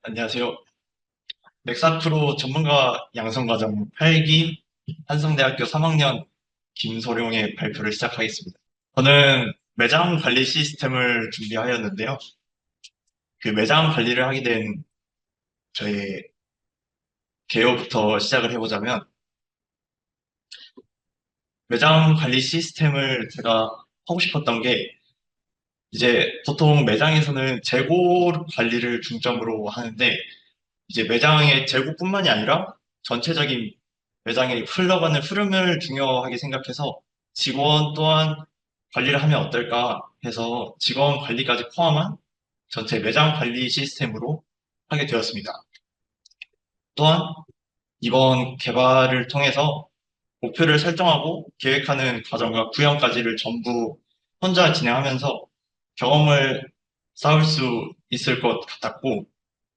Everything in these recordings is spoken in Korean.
안녕하세요. 넥사프로 전문가 양성과정 8기 한성대학교 3학년 김소룡의 발표를 시작하겠습니다. 저는 매장 관리 시스템을 준비하였는데요. 그 매장 관리를 하게 된 저의 개요부터 시작을 해보자면, 매장 관리 시스템을 제가 하고 싶었던 게, 이제 보통 매장에서는 재고 관리를 중점으로 하는데, 이제 매장의 재고뿐만이 아니라 전체적인 매장의 흘러가는 흐름을 중요하게 생각해서 직원 또한 관리를 하면 어떨까 해서 직원 관리까지 포함한 전체 매장 관리 시스템으로 하게 되었습니다. 또한 이번 개발을 통해서 목표를 설정하고 계획하는 과정과 구현까지를 전부 혼자 진행하면서 경험을 쌓을 수 있을 것 같았고,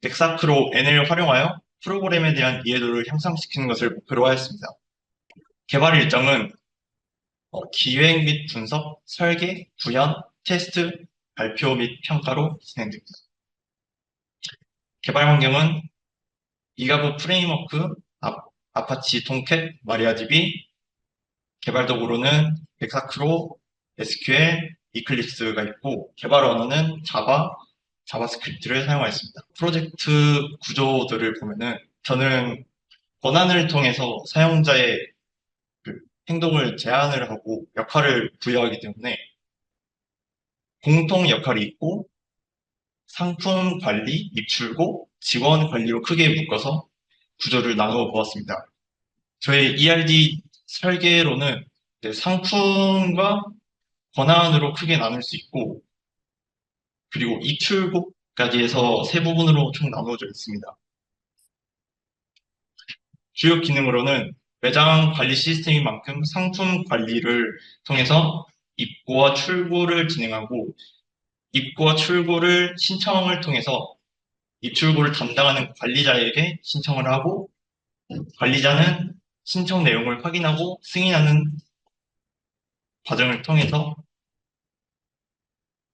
엑사크로 N을 활용하여 프로그램에 대한 이해도를 향상시키는 것을 목표로 하였습니다. 개발 일정은 기획 및 분석, 설계, 구현, 테스트, 발표 및 평가로 진행됩니다. 개발 환경은 이가브 프레임워크, 아파치 톰캣, 마리아DB, 개발 도구로는 엑사크로, SQL, 이클립스가 있고, 개발 언어는 자바, 자바스크립트를 사용하였습니다. 프로젝트 구조들을 보면은 저는 권한을 통해서 사용자의 그 행동을 제한을 하고 역할을 부여하기 때문에 공통 역할이 있고, 상품 관리, 입출고, 직원 관리로 크게 묶어서 구조를 나누어 보았습니다. 저의 ERD 설계로는 상품과 권한으로 크게 나눌 수 있고, 그리고 입출고까지 해서 세 부분으로 총 나누어져 있습니다. 주요 기능으로는 매장 관리 시스템인 만큼 상품 관리를 통해서 입고와 출고를 진행하고, 입고와 출고를 신청을 통해서 입출고를 담당하는 관리자에게 신청을 하고, 관리자는 신청 내용을 확인하고 승인하는 과정을 통해서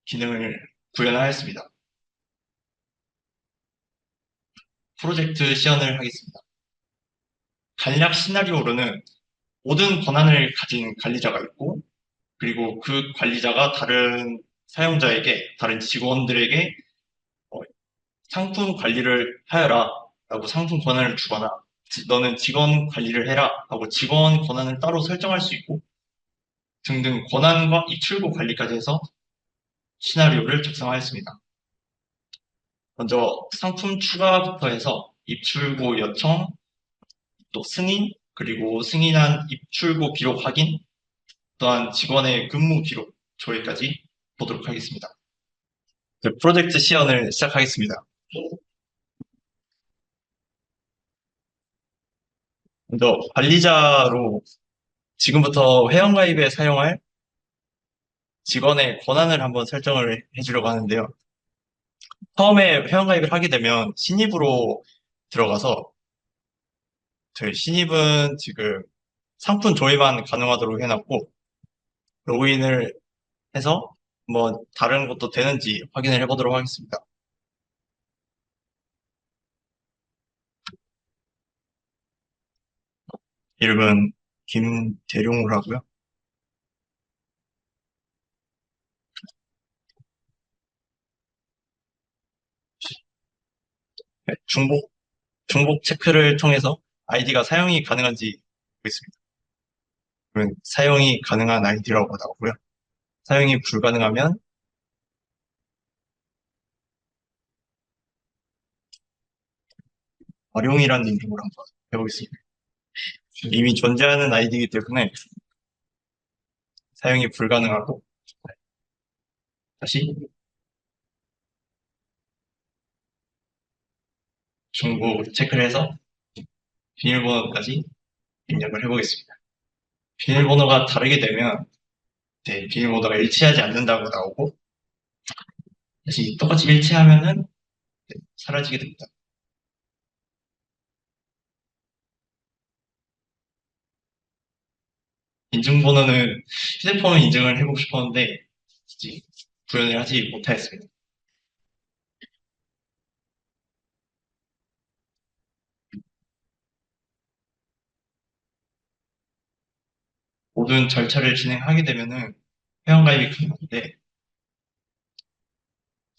기능을 구현하였습니다. 프로젝트 시연을 하겠습니다. 간략 시나리오로는 모든 권한을 가진 관리자가 있고, 그리고 그 관리자가 다른 사용자에게, 다른 직원들에게 어, 상품 관리를 하여라 라고 상품 권한을 주거나, 너는 직원 관리를 해라 하고 직원 권한을 따로 설정할 수 있고, 등등 권한과 입출고 관리까지 해서 시나리오를 작성하였습니다. 먼저 상품 추가부터 해서 입출고 요청, 또 승인, 그리고 승인한 입출고 기록 확인, 또한 직원의 근무 기록 조회까지 보도록 하겠습니다. 프로젝트 시연을 시작하겠습니다. 먼저 관리자로 지금부터 회원가입에 사용할 직원의 권한을 한번 설정을 해주려고 하는데요. 처음에 회원가입을 하게 되면 신입으로 들어가서, 저희 신입은 지금 상품 조회만 가능하도록 해놨고, 로그인을 해서 뭐 다른 것도 되는지 확인을 해보도록 하겠습니다. 이름은 김대룡으로 하고요. 네, 중복 체크를 통해서 아이디가 사용이 가능한지 보겠습니다. 그러면 사용이 가능한 아이디라고 나오고요. 사용이 불가능하면 활용이라는 이름으로 한번 해보겠습니다. 이미 존재하는 아이디이기 때문에 사용이 불가능하고, 다시 중복 체크를 해서 비밀번호까지 입력을 해보겠습니다. 비밀번호가 다르게 되면 비밀번호가 일치하지 않는다고 나오고, 다시 똑같이 일치하면은 사라지게 됩니다. 인증번호는 휴대폰을 인증을 해보고 싶었는데 구현을 하지 못하였습니다. 모든 절차를 진행하게 되면은 회원가입이 가능한데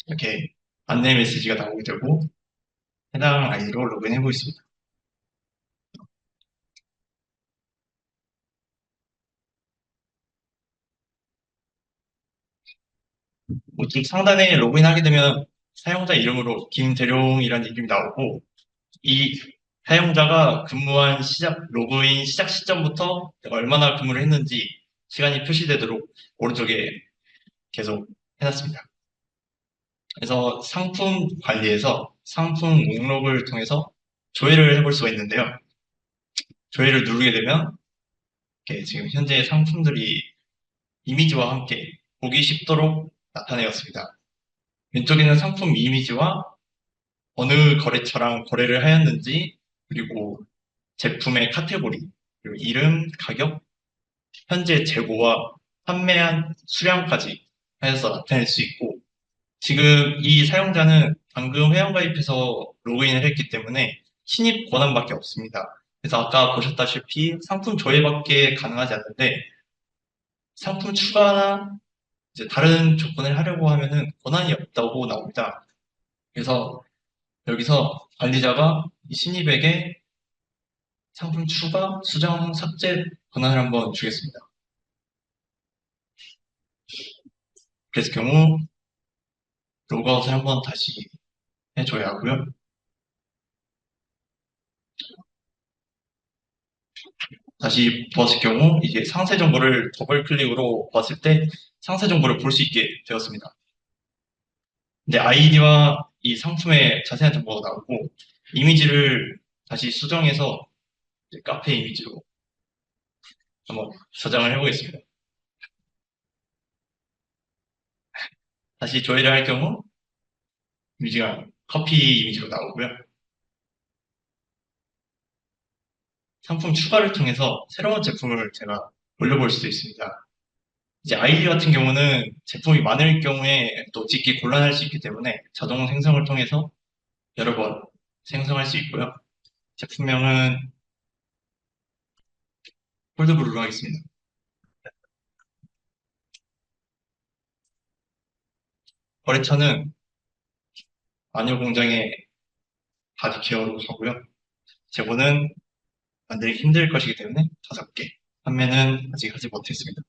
이렇게 안내 메시지가 나오게 되고 해당 아이디로 로그인해 보겠습니다. 우측 상단에 로그인하게 되면 사용자 이름으로 김대룡이라는 이름이 나오고 이 사용자가 근무한 로그인 시작 시점부터 얼마나 근무를 했는지 시간이 표시되도록 오른쪽에 계속 해놨습니다. 그래서 상품 관리에서 상품 목록을 통해서 조회를 해볼 수가 있는데요. 조회를 누르게 되면 이렇게 지금 현재 상품들이 이미지와 함께 보기 쉽도록 나타내었습니다. 왼쪽에는 상품 이미지와 어느 거래처랑 거래를 하였는지, 그리고 제품의 카테고리, 그리고 이름, 가격, 현재 재고와 판매한 수량까지 하여서 나타낼 수 있고, 지금 이 사용자는 방금 회원가입해서 로그인을 했기 때문에 신입 권한밖에 없습니다. 그래서 아까 보셨다시피 상품 조회밖에 가능하지 않는데 상품 추가나 이제 다른 조건을 하려고 하면은 권한이 없다고 나옵니다. 그래서 여기서 관리자가 이 신입에게 상품 추가, 수정, 삭제 권한을 한번 주겠습니다. 그랬을 경우 로그아웃을 한번 다시 해줘야 하고요. 다시 보았을 경우 이게 상세 정보를 더블 클릭으로 봤을 때 상세 정보를 볼 수 있게 되었습니다. 근데 아이디와 이 상품의 자세한 정보가 나오고 이미지를 다시 수정해서 카페 이미지로 한번 저장을 해보겠습니다. 다시 조회를 할 경우 이미지가 커피 이미지로 나오고요. 상품 추가를 통해서 새로운 제품을 제가 올려볼 수도 있습니다. 이제 아이디 같은 경우는 제품이 많을 경우에 또 찍기 곤란할 수 있기 때문에 자동 생성을 통해서 여러 번 생성할 수 있고요. 제품명은 콜드브루로 하겠습니다. 거래처는 마녀 공장의 바디케어로 하고요. 재고는 만들기 힘들 것이기 때문에 5개. 판매는 아직 하지 못했습니다.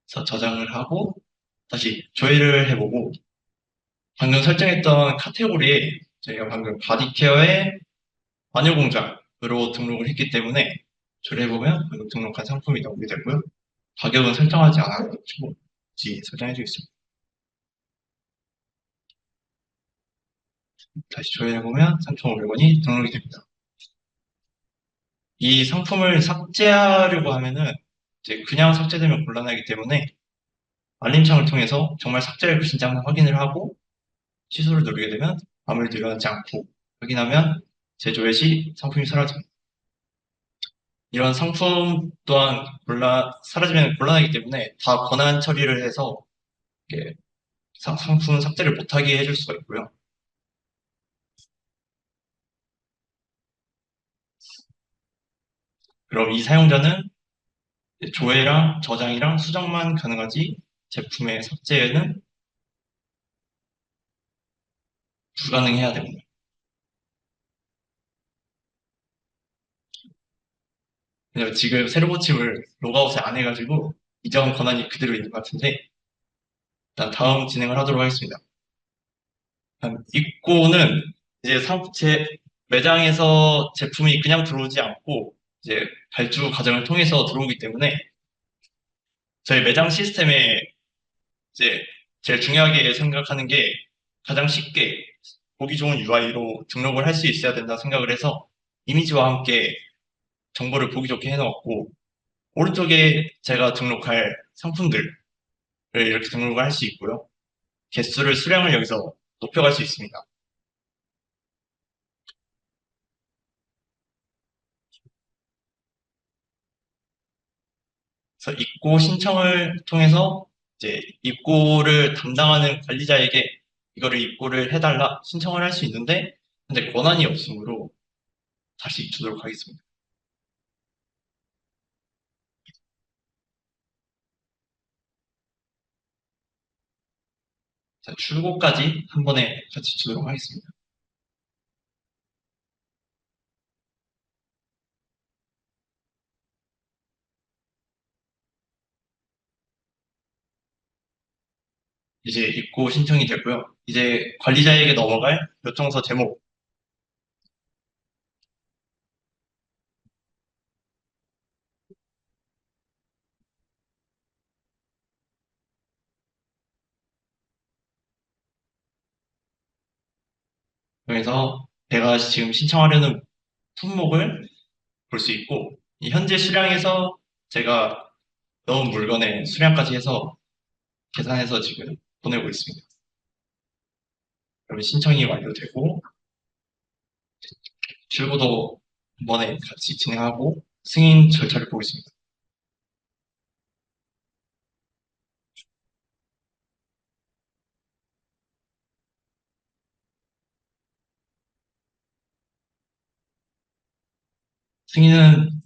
그래서 저장을 하고 다시 조회를 해보고 방금 설정했던 카테고리에 저희가 방금 바디케어의 마녀공장으로 등록을 했기 때문에 조회해보면 방금 등록한 상품이 나오게 되고요. 가격은 설정하지 않아가지고 설정해주겠습니다. 다시 조회해보면 3,500원이 등록이 됩니다. 이 상품을 삭제하려고 하면은 이제 그냥 삭제되면 곤란하기 때문에 알림창을 통해서 정말 삭제할 것인지 한번 확인을 하고 취소를 누르게 되면 아무 일도 일어나지 않고 확인하면 제조회 시 상품이 사라집니다. 이런 상품 또한 사라지면 곤란하기 때문에 다 권한 처리를 해서 상품 삭제를 못하게 해줄 수가 있고요. 그럼 이 사용자는 조회랑 저장이랑 수정만 가능하지 제품의 삭제는 불가능해야 됩니다. 왜냐면 지금 새로 고침을 로그아웃을 안 해가지고 이전 권한이 그대로 있는 것 같은데 일단 다음 진행을 하도록 하겠습니다. 입고는 이제 매장에서 제품이 그냥 들어오지 않고 이제 발주 과정을 통해서 들어오기 때문에 저희 매장 시스템에 이제 제일 중요하게 생각하는 게 가장 쉽게 보기 좋은 UI로 등록을 할 수 있어야 된다 생각을 해서 이미지와 함께 정보를 보기 좋게 해놓았고 오른쪽에 제가 등록할 상품들을 이렇게 등록을 할 수 있고요. 개수를 수량을 여기서 높여갈 수 있습니다. 그래서 입고 신청을 통해서 이제 입고를 담당하는 관리자에게 이거를 입고를 해달라 신청을 할 수 있는데 근데 권한이 없으므로 다시 주도록 하겠습니다. 자, 출고까지 한 번에 같이 주도록 하겠습니다. 이제 입고 신청이 됐고요. 이제 관리자에게 넘어갈 요청서 제목, 그래서 제가 지금 신청하려는 품목을 볼 수 있고, 이 현재 수량에서 제가 넣은 물건의 수량까지 해서 계산해서 지금 보내고 있습니다. 그러면 신청이 완료되고, 출고도 이번에 같이 진행하고, 승인 절차를 보고 있습니다. 승인은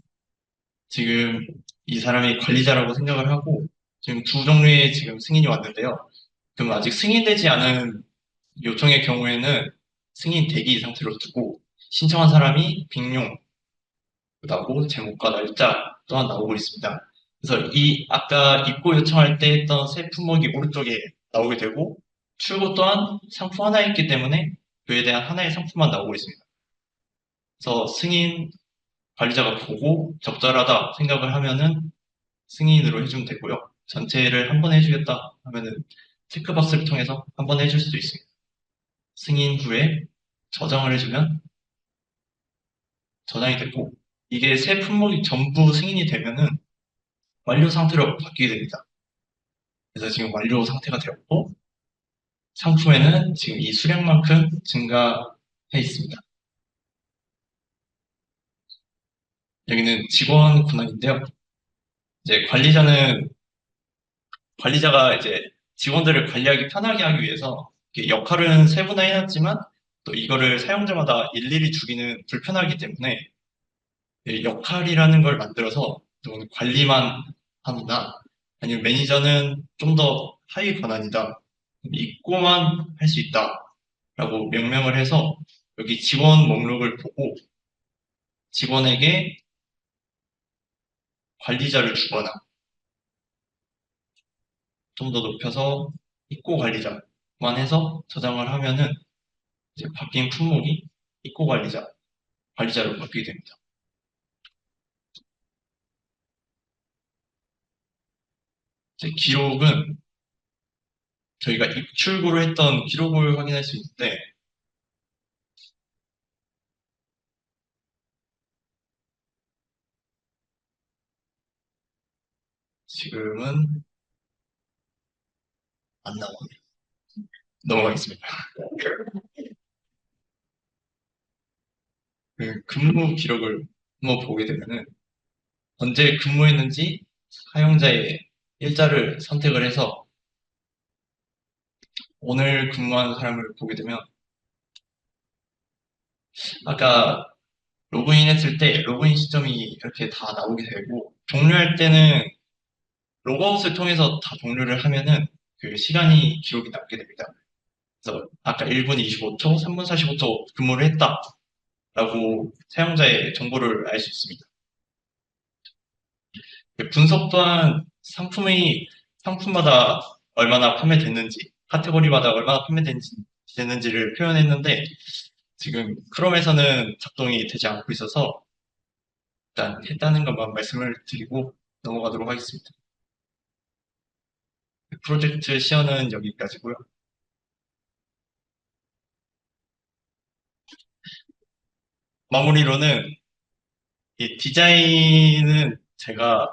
지금 이 사람이 관리자라고 생각을 하고, 지금 두 종류의 지금 승인이 왔는데요. 그럼 아직 승인되지 않은 요청의 경우에는 승인 대기 상태로 두고, 신청한 사람이 빅용, 나오고 제목과 날짜 또한 나오고 있습니다. 그래서 이 아까 입고 요청할 때 했던 새 품목이 오른쪽에 나오게 되고 출고 또한 상품 하나 있기 때문에 그에 대한 하나의 상품만 나오고 있습니다. 그래서 승인 관리자가 보고 적절하다 생각을 하면은 승인으로 해주면 되고요. 전체를 한 번에 해주겠다 하면은 체크박스를 통해서 한 번에 해줄 수도 있습니다. 승인 후에 저장을 해주면 저장이 되고 이게 새 품목이 전부 승인이 되면은 완료 상태로 바뀌게 됩니다. 그래서 지금 완료 상태가 되었고 상품에는 지금 이 수량만큼 증가해 있습니다. 여기는 직원 권한인데요. 이제 관리자가 이제 직원들을 관리하기 편하게 하기 위해서 역할은 세분화해놨지만 또 이거를 사용자마다 일일이 주기는 불편하기 때문에 역할이라는 걸 만들어서 좀 관리만 한다. 아니면 매니저는 좀 더 하위 권한이다. 입고만 할 수 있다. 라고 명명을 해서 여기 직원 목록을 보고 직원에게 관리자를 주거나 좀 더 높여서 입고 관리자만 해서 저장을 하면은 이제 바뀐 품목이 입고 관리자로 바뀌게 됩니다. 이제 기록은 저희가 입출구를 했던 기록을 확인할 수 있는데 지금은 안 나옵니다. 넘어가겠습니다. 그 근무 기록을 한번 보게 되면은 언제 근무했는지 사용자의 일자를 선택을 해서 오늘 근무한 사람을 보게 되면 아까 로그인 했을 때 로그인 시점이 이렇게 다 나오게 되고 종료할 때는 로그아웃을 통해서 다 종료를 하면은 그 시간이 기록이 남게 됩니다. 그래서 아까 1분 25초, 3분 45초 근무를 했다라고 사용자의 정보를 알 수 있습니다. 분석 또한 상품마다 얼마나 판매됐는지, 카테고리마다 얼마나 판매됐는지를 표현했는데 지금 크롬에서는 작동이 되지 않고 있어서 일단 했다는 것만 말씀을 드리고 넘어가도록 하겠습니다. 프로젝트 시연은 여기까지고요. 마무리로는 이 디자인은 제가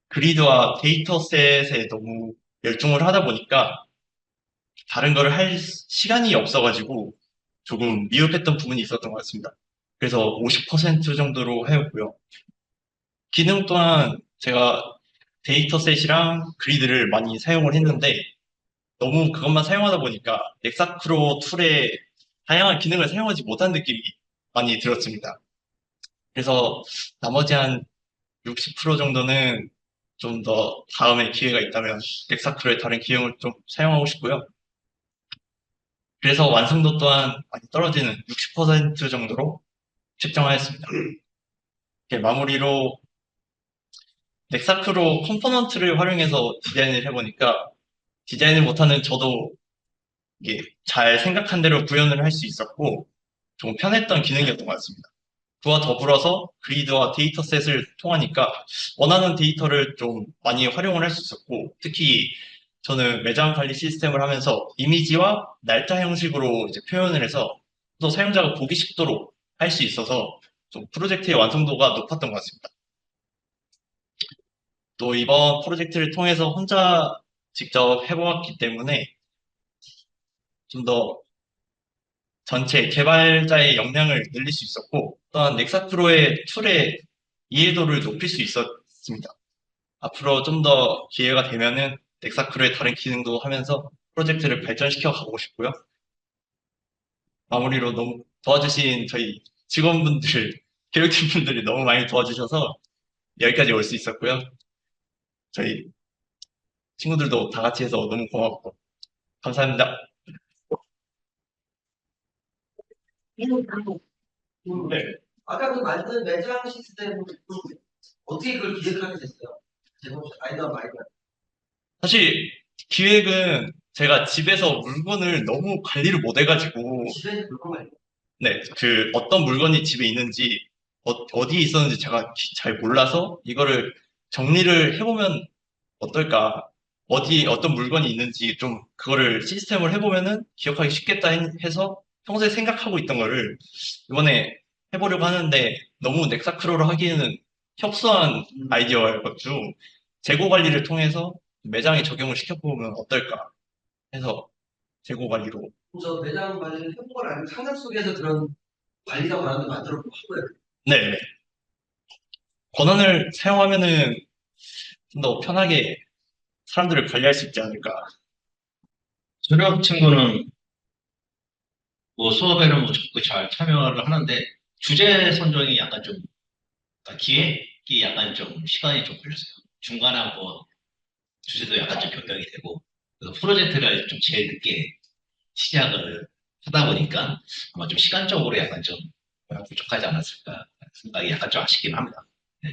그리드와 데이터셋에 너무 열중을 하다 보니까 다른 거를 할 시간이 없어가지고 조금 미흡했던 부분이 있었던 것 같습니다. 그래서 50% 정도로 하였고요. 기능 또한 제가 데이터셋이랑 그리드를 많이 사용을 했는데 너무 그것만 사용하다 보니까 엑사크로 툴의 다양한 기능을 사용하지 못한 느낌이 많이 들었습니다. 그래서 나머지 한 60% 정도는 좀 더 다음에 기회가 있다면 넥사크루의 다른 기형을 좀 사용하고 싶고요. 그래서 완성도 또한 많이 떨어지는 60% 정도로 측정하였습니다. 이렇게 마무리로 넥사크루 컴포넌트를 활용해서 디자인을 해보니까 디자인을 못하는 저도 이게 잘 생각한 대로 구현을 할 수 있었고 좀 편했던 기능이었던 것 같습니다. 그와 더불어서 그리드와 데이터셋을 통하니까 원하는 데이터를 좀 많이 활용을 할 수 있었고 특히 저는 매장 관리 시스템을 하면서 이미지와 날짜 형식으로 이제 표현을 해서 또 사용자가 보기 쉽도록 할 수 있어서 좀 프로젝트의 완성도가 높았던 것 같습니다. 또 이번 프로젝트를 통해서 혼자 직접 해보았기 때문에 좀 더 전체 개발자의 역량을 늘릴 수 있었고 또한 넥사프로의 툴의 이해도를 높일 수 있었습니다. 앞으로 좀 더 기회가 되면은 넥사크루의 다른 기능도 하면서 프로젝트를 발전시켜 가고 싶고요. 마무리로 너무 도와주신 저희 직원분들, 교육팀분들이 너무 많이 도와주셔서 여기까지 올 수 있었고요. 저희 친구들도 다 같이 해서 너무 고맙고 감사합니다. 네. 아까 그 만든 매장 시스템 어떻게 그걸 기획을 하게 됐어요? 제가 아이디어 많이 사실 기획은 제가 집에서 물건을 너무 관리를 못 해가지고 집에서 물건 말고 네, 그 어떤 물건이 집에 있는지 디에 있었는지 제가 잘 몰라서 이거를 정리를 해보면 어떨까? 어디 어떤 물건이 있는지 좀 그거를 시스템을 해보면은 기억하기 쉽겠다 해서 평소에 생각하고 있던 거를 이번에 해보려고 하는데 너무 넥사크로로 하기에는 협소한 아이디어여가지고 재고 관리를 통해서 매장에 적용을 시켜보면 어떨까 해서 재고 관리로 저 매장 관리를 해본 건 아니고 상상 속에서 그런 관리라고 하는 걸 만들어 보고 싶어요. 네, 네. 권한을 사용하면은 좀 더 편하게 사람들을 관리할 수 있지 않을까. 저력 친구는 뭐 수업에는 뭐 적극 잘 참여를 하는데 주제 선정이 약간 좀 그러니까 기획이 약간 좀 시간이 좀 걸렸어요. 중간에 한번 주제도 약간 좀 변경이 되고 그래서 프로젝트를 좀 제일 늦게 시작을 하다 보니까 아마 좀 시간적으로 약간 좀 부족하지 않았을까 생각이 약간 좀 아쉽긴 합니다. 네.